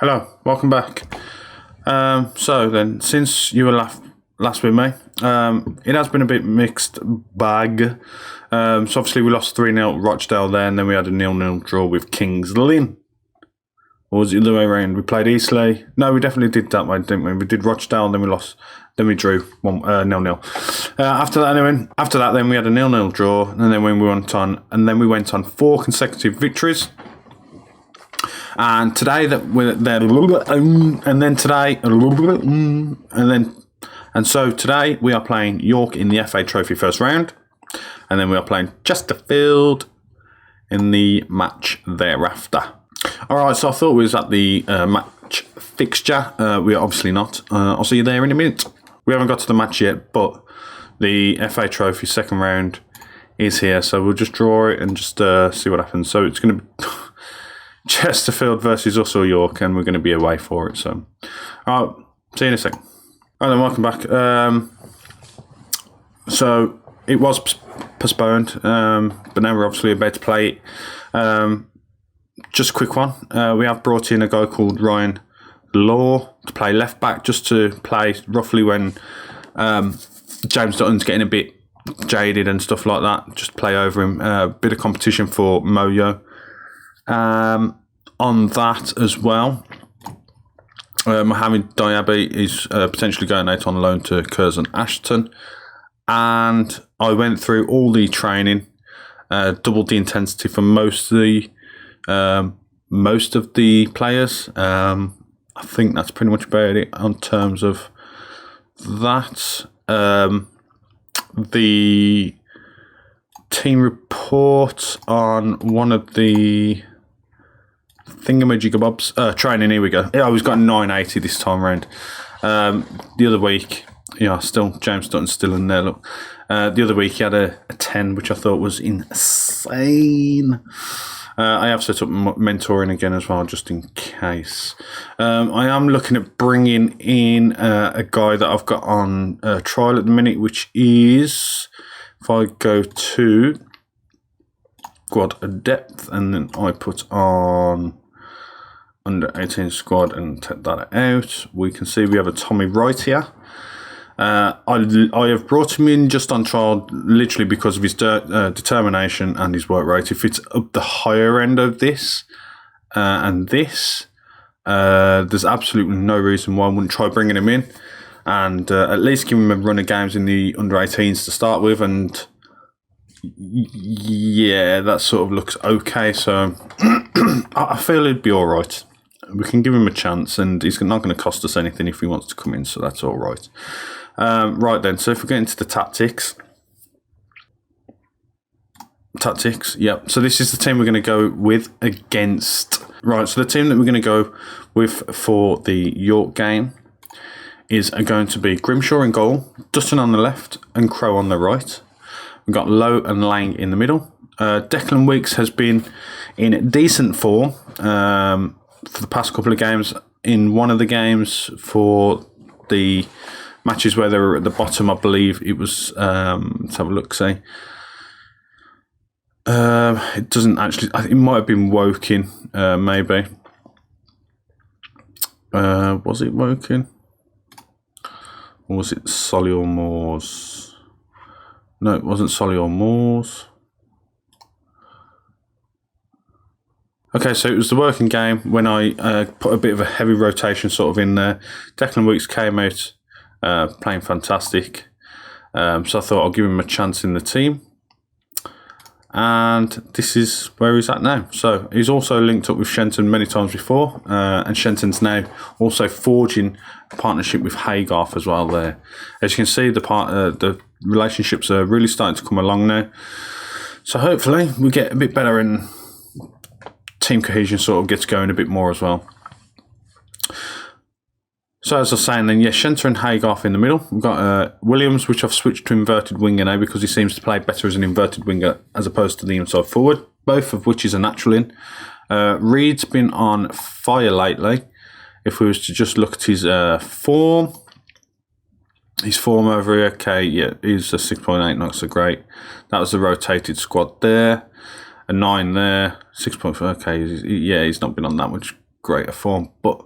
Hello, welcome back. So then, since you were last with me, it has been a bit mixed bag. So obviously we lost 3-0 Rochdale there, and then we had a 0-0 draw with Kings Lynn. Or was it the other way around? We played Eastleigh. No, we definitely did that way, didn't we? We did Rochdale, and then we lost. Then we drew 0-0. After that, then we had a 0-0 draw, and then we went on 4 consecutive victories. And today today we are playing York in the FA Trophy first round, and then we are playing Chesterfield in the match thereafter. All right, so I thought we was at the match fixture. We are obviously not. I'll see you there in a minute. We haven't got to the match yet, but the FA Trophy second round is here, so we'll just draw it and just see what happens. So it's going to be Chesterfield versus us or York, and we're going to be away for it. So, all right, see you in a second. All right, then, welcome back. So it was postponed, but now we're obviously about to play it. Just a quick one. We have brought in a guy called Ryan Law to play left back, just to play roughly when James Dutton's getting a bit jaded and stuff like that. Just play over him. A bit of competition for Moyo. On that as well, Mohamed Diaby is potentially going out on loan to Curzon Ashton, and I went through all the training, doubled the intensity for most of the players. I think that's pretty much about it on terms of that. The team report on one of the thingamajigabobs training. Here we go. Yeah, we've got 980 this time round. The other week, still James Dutton's still in there. Look, the other week he had a 10, which I thought was insane. I have set up mentoring again as well, just in case. I am looking at bringing in a guy that I've got on trial at the minute, which is, if I go to squad depth and then I put on under 18 squad and take that out, we can see we have a Tommy Wright here. I have brought him in just on trial literally because of his determination and his work rate. If it's up the higher end of this and this, there's absolutely no reason why I wouldn't try bringing him in and at least give him a run of games in the under 18s to start with. And yeah, that sort of looks okay. So I feel he'd be all right. We can give him a chance, and he's not going to cost us anything if he wants to come in, so that's all right. Right then, so if we get into the tactics, yep. So this is the team we're going to go with against. Right, so the team that we're going to go with for the York game is going to be Grimshaw in goal, Dutton on the left, and Crow on the right. We've got Lowe and Lang in the middle. Declan Weeks has been in decent form for the past couple of games. In one of the games for the matches where they were at the bottom, I believe it was, let's have a look, say. It doesn't actually, it might have been Woking, maybe. Was it Woking? Or was it Solihull Moors? No, it wasn't Solihull Moors. Okay, so it was the working game when I put a bit of a heavy rotation sort of in there. Declan Weeks came out playing fantastic. So I thought I'll give him a chance in the team. And this is where he's at now. So he's also linked up with Shenton many times before. And Shenton's now also forging a partnership with Haygarth as well there. As you can see, the relationships are really starting to come along now. So hopefully we get a bit better and team cohesion sort of gets going a bit more as well. So as I was saying then, yeah, Shenter and Haygarth in the middle. We've got Williams, which I've switched to inverted winger now because he seems to play better as an inverted winger as opposed to the inside forward, both of which is a natural in. Reed's been on fire lately. If we was to just look at his form over here, okay, yeah, he's a 6.8, not so great. That was the rotated squad there. A 9 there, 6.4, okay, yeah, he's not been on that much greater form, but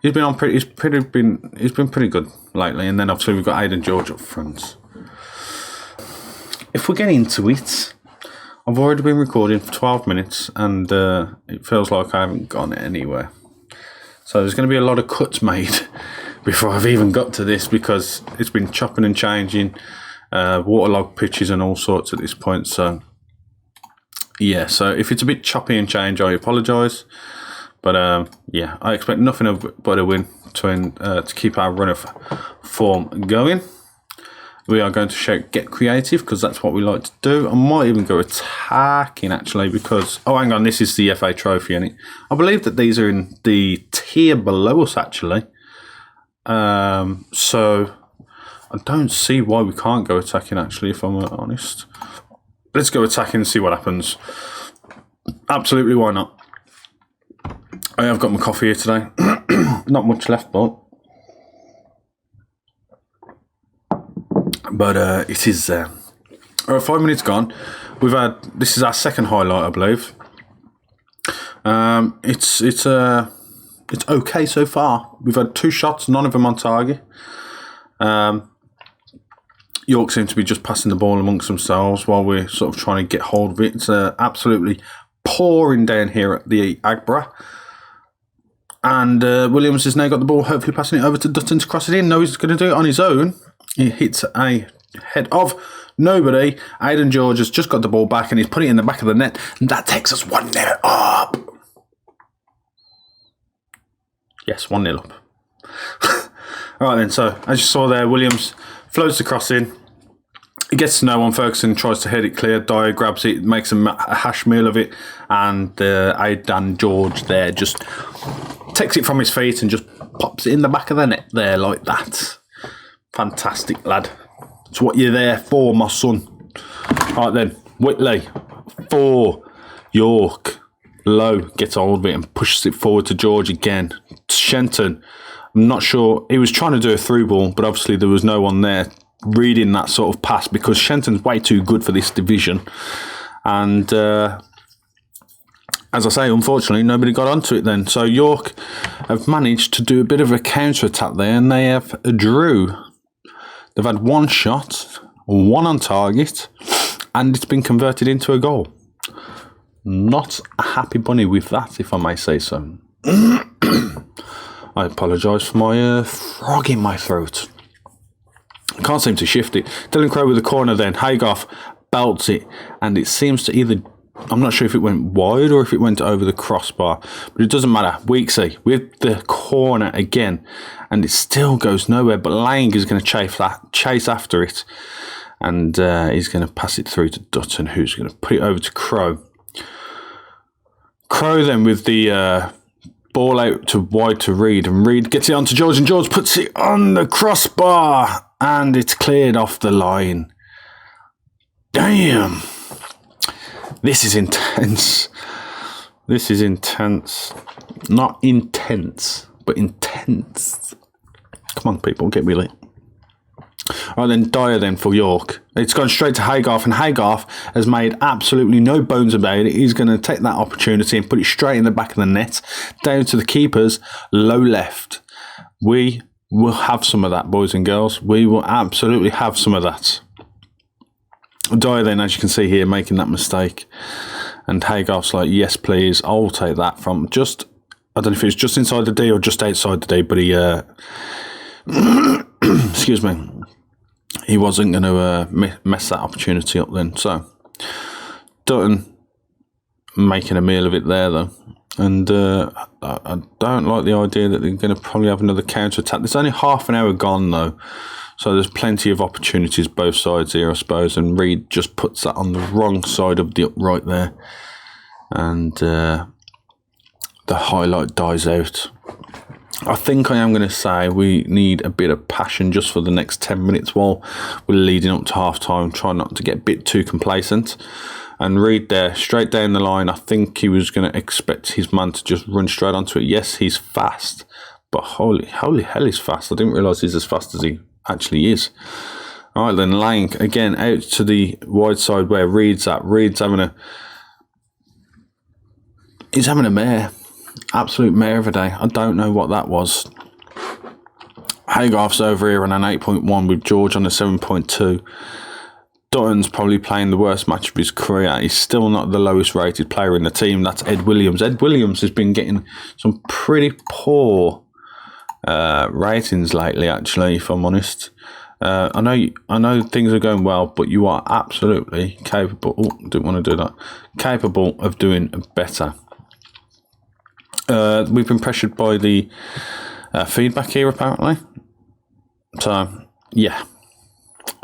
he's been pretty good lately. And then obviously we've got Aidan George up front. If we get into it, I've already been recording for 12 minutes, and it feels like I haven't gone anywhere. So there's going to be a lot of cuts made before I've even got to this, because it's been chopping and changing, waterlogged pitches and all sorts at this point. So yeah, so if it's a bit choppy and change, I apologise. But yeah, I expect nothing but a win to keep our run of form going. We are going to shout get creative, because that's what we like to do. I might even go attacking, actually, because... Oh, hang on, this is the FA Trophy, isn't it? I believe that these are in the tier below us, actually. So I don't see why we can't go attacking, actually, if I'm honest. Let's go attacking and see what happens. Absolutely, why not? I have got my coffee here today. Not much left, but it is there. All right, 5 minutes gone. This is our second highlight, I believe. It's okay so far. We've had 2 shots, none of them on target. York seem to be just passing the ball amongst themselves while we're sort of trying to get hold of it. It's absolutely pouring down here at the Agbra. And Williams has now got the ball, hopefully passing it over to Dutton to cross it in. No, he's going to do it on his own. He hits a head of nobody. Aidan George has just got the ball back and he's put it in the back of the net. And that takes us 1-0 up. Yes, 1-0 up. All right then, so as you saw there, Williams floats the cross in. He gets to no one. Ferguson tries to head it clear. Dyer grabs it, makes a hash meal of it. And Aidan George there just takes it from his feet and just pops it in the back of the net there like that. Fantastic, lad. It's what you're there for, my son. All right then, Whitley for York. Low gets hold of it and pushes it forward to George again. Shenton, I'm not sure. He was trying to do a through ball, but obviously there was no one there reading that sort of pass, because Shenton's way too good for this division. And as I say, unfortunately, nobody got onto it then. So York have managed to do a bit of a counter-attack there, and they have a drew. They've had 1 shot, 1 on target, and it's been converted into a goal. Not a happy bunny with that, if I may say so. I apologise for my frog in my throat. I can't seem to shift it. Dylan Crow with the corner then. Haygoff belts it, and it seems to either... I'm not sure if it went wide or if it went over the crossbar, but it doesn't matter. Weeksy with the corner again, and it still goes nowhere, but Lang is going to chase after it, and he's going to pass it through to Dutton, who's going to put it over to Crow. Crow then with the ball out to wide to Reed, and Reed gets it onto George, and George puts it on the crossbar, and it's cleared off the line. Damn. This is intense. This is intense. Not intense, but intense. Come on, people, get me lit. All right, then Dyer then for York. It's gone straight to Haygarth, and Haygarth has made absolutely no bones about it. He's going to take that opportunity and put it straight in the back of the net, down to the keepers, low left. We will have some of that, boys and girls. We will absolutely have some of that. Dyer then, as you can see here, making that mistake. And Haygarth's like, yes, please, I'll take that from just... I don't know if it was just inside the D or just outside the D, but he... excuse me. He wasn't going to mess that opportunity up then. So, Dutton making a meal of it there, though. And I don't like the idea that they're going to probably have another counter-attack. There's only half an hour gone, though. So there's plenty of opportunities both sides here, I suppose. And Reed just puts that on the wrong side of the upright there. And the highlight dies out. I think I am going to say we need a bit of passion just for the next 10 minutes while we're leading up to half-time. Try not to get a bit too complacent. And Reed there, straight down the line. I think he was going to expect his man to just run straight onto it. Yes, he's fast. But holy hell, he's fast. I didn't realise he's as fast as he actually is. All right, then Lang again out to the wide side where Reed's at. Reed's having a mare. Absolute mare of a day. I don't know what that was. Haygarth's over here on an 8.1 with George on a 7.2. Dutton's probably playing the worst match of his career. He's still not the lowest rated player in the team. That's Ed Williams. Ed Williams has been getting some pretty poor ratings lately, actually, if I'm honest. I know things are going well, but you are absolutely capable. Oh, didn't want to do that. Capable of doing better. We've been pressured by the feedback here, apparently. So, yeah.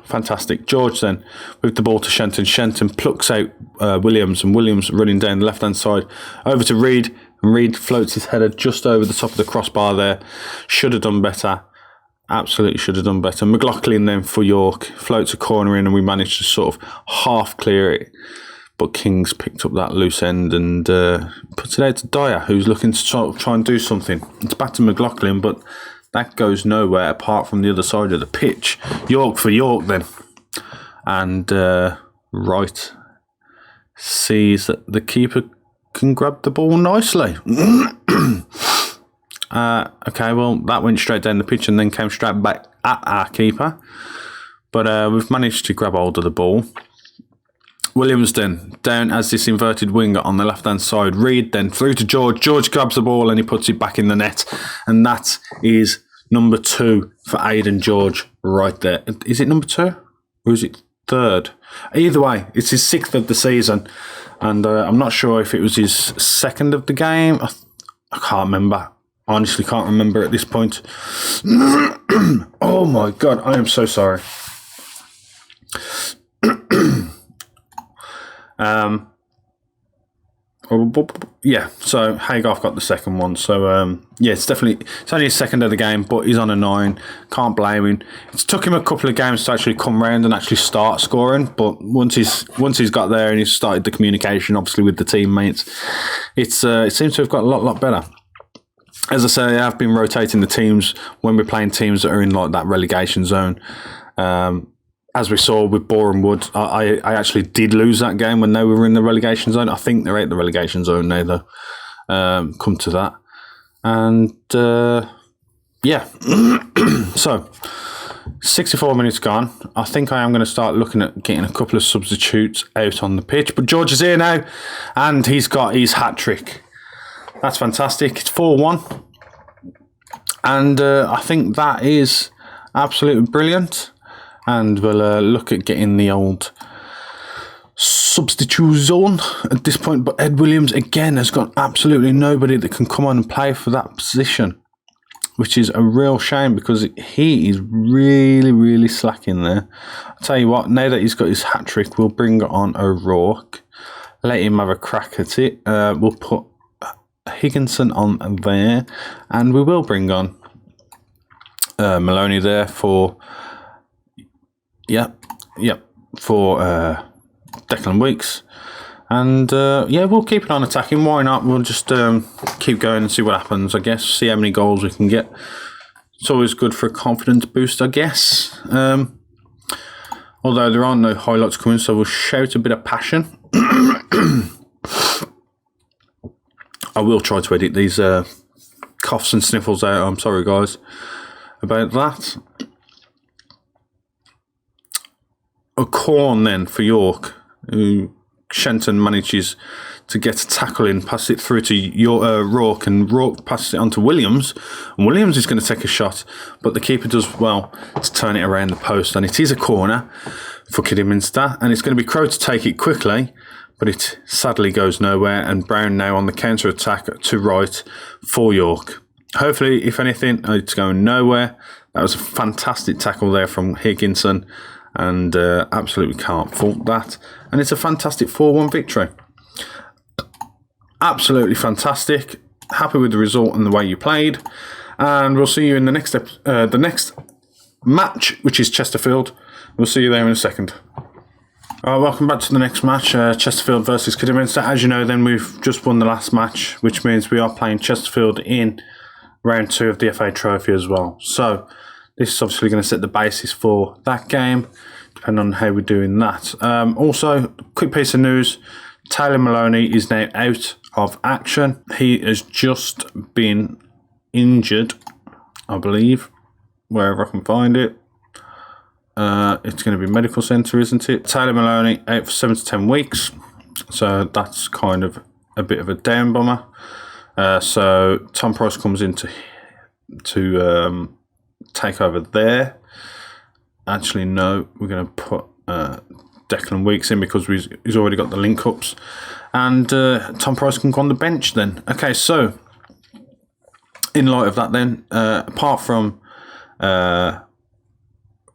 Fantastic. George then with the ball to Shenton. Shenton plucks out Williams, and Williams running down the left-hand side over to Reed. And Reed floats his header just over the top of the crossbar there. Should have done better. Absolutely should have done better. McLaughlin then for York floats a corner in, and we managed to sort of half clear it. But Kings picked up that loose end and puts it out to Dyer, who's looking to try and do something. It's back to McLaughlin, but that goes nowhere apart from the other side of the pitch. York for York then. And Wright sees that the keeper can grab the ball nicely. Okay, well, that went straight down the pitch and then came straight back at our keeper. But we've managed to grab hold of the ball. Williams then down as this inverted winger on the left-hand side. Reed then through to George. George grabs the ball and he puts it back in the net. And that is number 2 for Aidan George right there. Is it number 2 or is it 3rd? Either way, it's his 6th of the season. And I'm not sure if it was his 2nd of the game. I can't remember. Honestly, can't remember at this point. Oh my God, I am so sorry. Yeah, so Haygarth got the 2nd one. So yeah, it's only his 2nd of the game, but he's on a 9. Can't blame him. It's took him a couple of games to actually come round and actually start scoring, but once he's got there and he's started the communication, obviously with the teammates, it seems to have got a lot better. As I say, I have been rotating the teams when we're playing teams that are in like that relegation zone. As we saw with Boreham Wood, I actually did lose that game when they were in the relegation zone. I think they're out the relegation zone now, though. Come to that. And, yeah. So, 64 minutes gone. I think I am going to start looking at getting a couple of substitutes out on the pitch. But George is here now, and he's got his hat-trick. That's fantastic. It's 4-1. And I think that is absolutely brilliant. And we'll look at getting the old substitute zone at this point. But Ed Williams, again, has got absolutely nobody that can come on and play for that position, which is a real shame because he is really, really slacking there. I'll tell you what, now that he's got his hat-trick, we'll bring on O'Rourke. Let him have a crack at it. We'll put Higginson on there. And we will bring on Maloney there for... for Declan Weeks. And, yeah, we'll keep it on attacking. Why not? We'll just keep going and see what happens, I guess. See how many goals we can get. It's always good for a confidence boost, I guess. Although there aren't no highlights coming, so we'll shout a bit of passion. I will try to edit these coughs and sniffles out. I'm sorry, guys, about that. A corn then for York, who Shenton manages to get a tackle in, pass it through to Rourke, and Rourke passes it on to Williams. And Williams is going to take a shot, but the keeper does well to turn it around the post, and it is a corner for Kidderminster, and it's going to be Crow to take it quickly, but it sadly goes nowhere, and Brown now on the counter-attack to right for York. Hopefully, if anything, it's going nowhere. That was a fantastic tackle there from Higginson, and absolutely can't fault that. And it's a fantastic 4-1 victory. Absolutely fantastic. Happy with the result and the way you played. And we'll see you in the next match, which is Chesterfield. We'll see you there in a second. Welcome back to the next match, Chesterfield versus Kidderminster. As you know, then we've just won the last match, which means we are playing Chesterfield in round 2 of the FA Trophy as well. So this is obviously going to set the basis for that game, depending on how we're doing that. Also, quick piece of news. Taylor Maloney is now out of action. He has just been injured, I believe, wherever I can find it. It's going to be medical centre, isn't it? Taylor Maloney out for 7 to 10 weeks. So that's kind of a bit of a down bummer. So Tom Price comes in to take over there. Actually, no, we're going to put Declan Weeks in because he's already got the link-ups. And Tom Price can go on the bench then. Okay, so in light of that then, apart from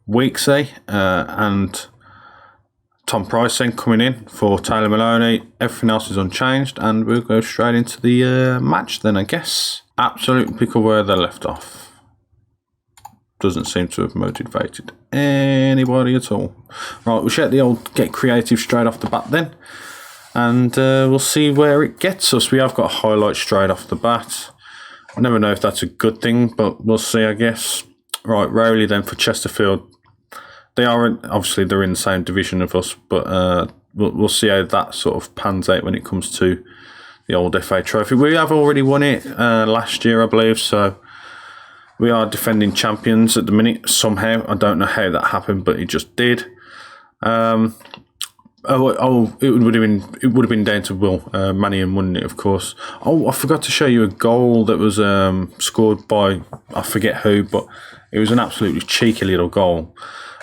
Weeksy and Tom Price then coming in for Taylor Maloney, everything else is unchanged, and we'll go straight into the match then, I guess. Absolutely pick up where they left off. Doesn't seem to have motivated anybody at all. Right, we'll check the old get creative straight off the bat then, and we'll see where it gets us. We have got a highlight straight off the bat. I never know if that's a good thing, but we'll see, I guess. Right, Rowley then for Chesterfield. They are obviously they're in the same division of us, but we'll see how that sort of pans out when it comes to the old FA Trophy. We have already won it last year, I believe, so we are defending champions at the minute somehow. I don't know how that happened, but it just did. It would have been down to Will Mannion, wouldn't it? Of course. Oh, I forgot to show you a goal that was scored by I forget who, but it was an absolutely cheeky little goal.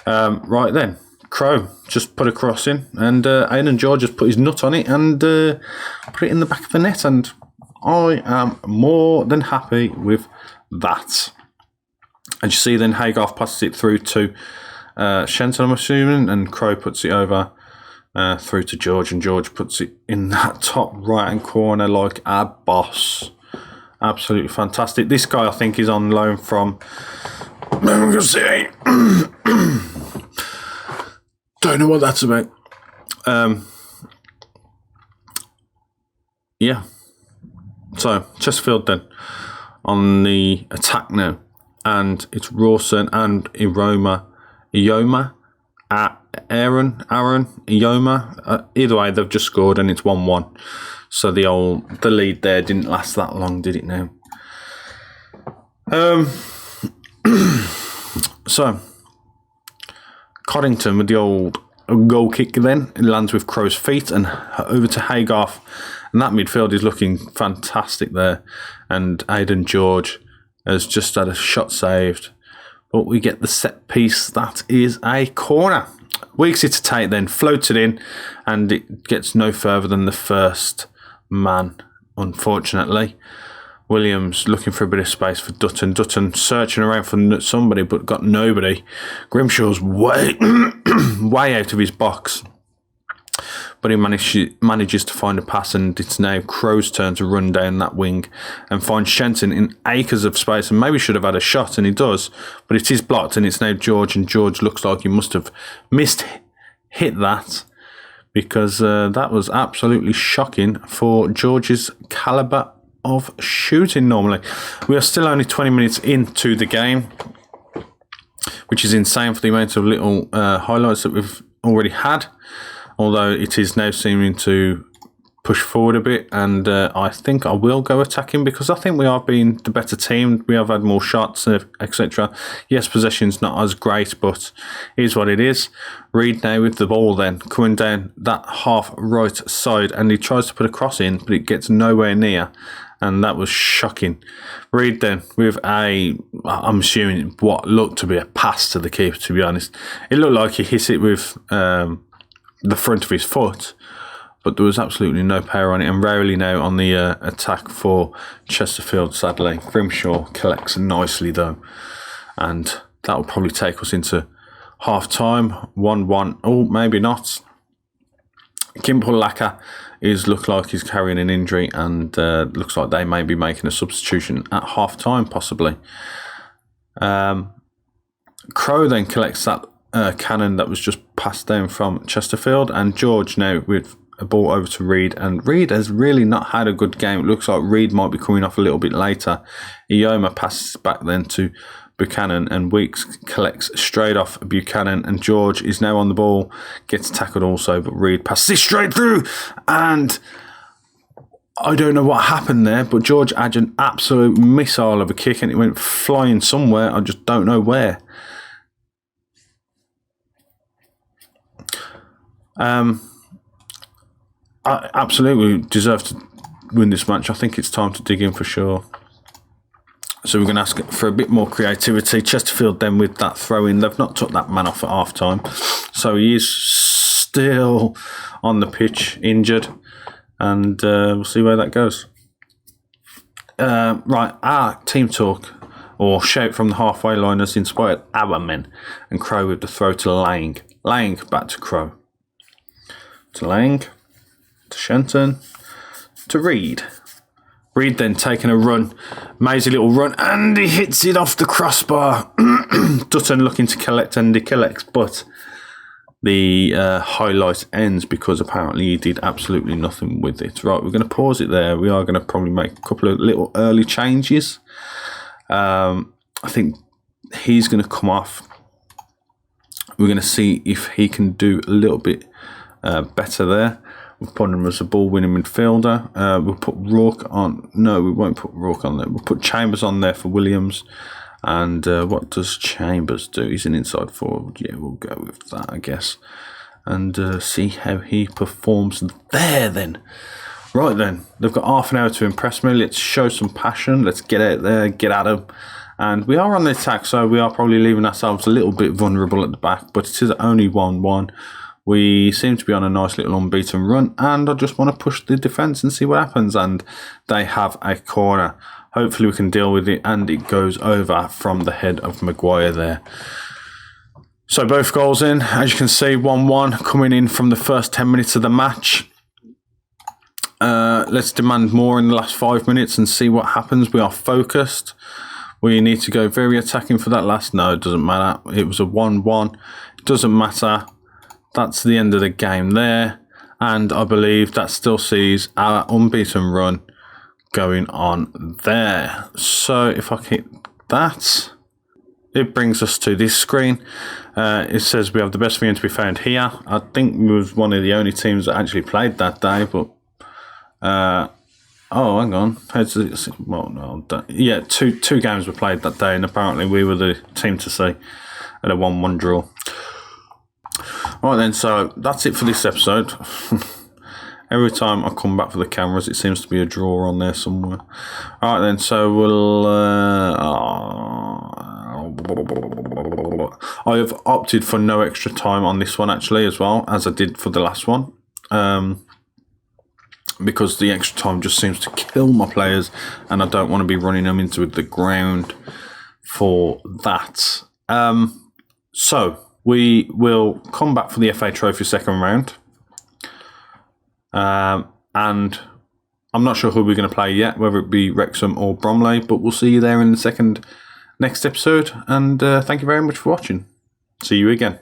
Right then, Crow just put a cross in, and Aidan George just put his nut on it and put it in the back of the net, and I am more than happy with that. And you see then Haygarth passes it through to Shenton, I'm assuming, and Crow puts it over through to George, and George puts it in that top right-hand corner like a boss. Absolutely fantastic. This guy, I think, is on loan from Birmingham City. Don't know what that's about. Yeah. So, Chesterfield then on the attack now. And it's Rawson and Ioma, Ioma. Either way, they've just scored and it's 1-1. So the lead there didn't last that long, did it now? So Coddington with the old goal kick then. It lands with Crow's feet and over to Haygarth. And that midfield is looking fantastic there. And Aidan George has just had a shot saved. But we get the set piece. That is a corner. Weeksy to take then, floats it in, and it gets no further than the first man, unfortunately. Williams looking for a bit of space for Dutton. Dutton searching around for somebody, but got nobody. Grimshaw's way, way out of his box. But he manages to find a pass, and it's now Crow's turn to run down that wing and find Shenton in acres of space, and maybe should have had a shot, and he does. But it is blocked, and it's now George, and George looks like he must have hit that, because that was absolutely shocking for George's calibre of shooting normally. We are still only 20 minutes into the game, which is insane for the amount of little highlights that we've already had. Although it is now seeming to push forward a bit, and I think I will go attacking because I think we are being the better team. We have had more shots, etc. Yes, possession's not as great, but it is what it is. Reed now with the ball then, coming down that half right side, and he tries to put a cross in, but it gets nowhere near, and that was shocking. Reed then with I'm assuming what looked to be a pass to the keeper, to be honest. It looked like he hit it with the front of his foot, but there was absolutely no power on it. And Rowley now on the attack for Chesterfield, sadly. Grimshaw collects nicely though, and that will probably take us into half-time. 1-1. Oh, maybe not. Kimpul Laka look like he's carrying an injury, and looks like they may be making a substitution at half-time, possibly. Crow then collects that cannon that was just passed down from Chesterfield, and George now with a ball over to Reed, and Reed has really not had a good game. It looks like Reed might be coming off a little bit later. Ioma passes back then to Buchanan, and Weeks collects straight off Buchanan, and George is now on the ball, gets tackled also, but Reed passes it straight through, and I don't know what happened there, but George had an absolute missile of a kick, and it went flying somewhere. I just don't know where. I absolutely deserve to win this match. I think it's time to dig in for sure. So we're going to ask for a bit more creativity. Chesterfield then with that throw-in. They've not took that man off at half-time. So he is still on the pitch, injured. And we'll see where that goes. Right, our team talk, or shout from the halfway line, has inspired our men. And Crow with the throw to Lang. Lang back to Crow. To Lang. To Shenton. To Reed. Reed then taking a run, mazy little run, and he hits it off the crossbar. Dutton looking to collect, and he collects, but the highlight ends because apparently he did absolutely nothing with it. Right, we're going to pause it there. We are going to probably make a couple of little early changes. I think he's going to come off. We're going to see if he can do a little bit better there. We'll put him as a ball-winning midfielder. We'll put Rourke on. No, we won't put Rourke on there. We'll put Chambers on there for Williams. And what does Chambers do? He's an inside forward. Yeah, we'll go with that, I guess. And see how he performs there then. Right then, they've got half an hour to impress me. Let's show some passion. Let's get out there, get at them. And we are on the attack, so we are probably leaving ourselves a little bit vulnerable at the back. But it is only 1-1. We seem to be on a nice little unbeaten run, and I just want to push the defence and see what happens. And they have a corner. Hopefully we can deal with it, and it goes over from the head of Maguire there. So both goals in. As you can see, 1-1 coming in from the first 10 minutes of the match. Let's demand more in the last 5 minutes and see what happens. We are focused. We need to go very attacking for that last. No, it doesn't matter. It was a 1-1. It doesn't matter. That's the end of the game there. And I believe that still sees our unbeaten run going on there. So if I hit that, it brings us to this screen. It says we have the best thing to be found here. I think we was one of the only teams that actually played that day, but oh, hang on. Well, no, yeah, two games were played that day, and apparently we were the team to see at a 1-1 draw. Right then, so that's it for this episode. Every time I come back for the cameras, it seems to be a draw on there somewhere. Alright then, so we'll... I have opted for no extra time on this one actually as well, as I did for the last one. Because the extra time just seems to kill my players, and I don't want to be running them into the ground for that. So... we will come back for the FA Trophy second round. And I'm not sure who we're going to play yet, whether it be Wrexham or Bromley, but we'll see you there in the next episode. And thank you very much for watching. See you again.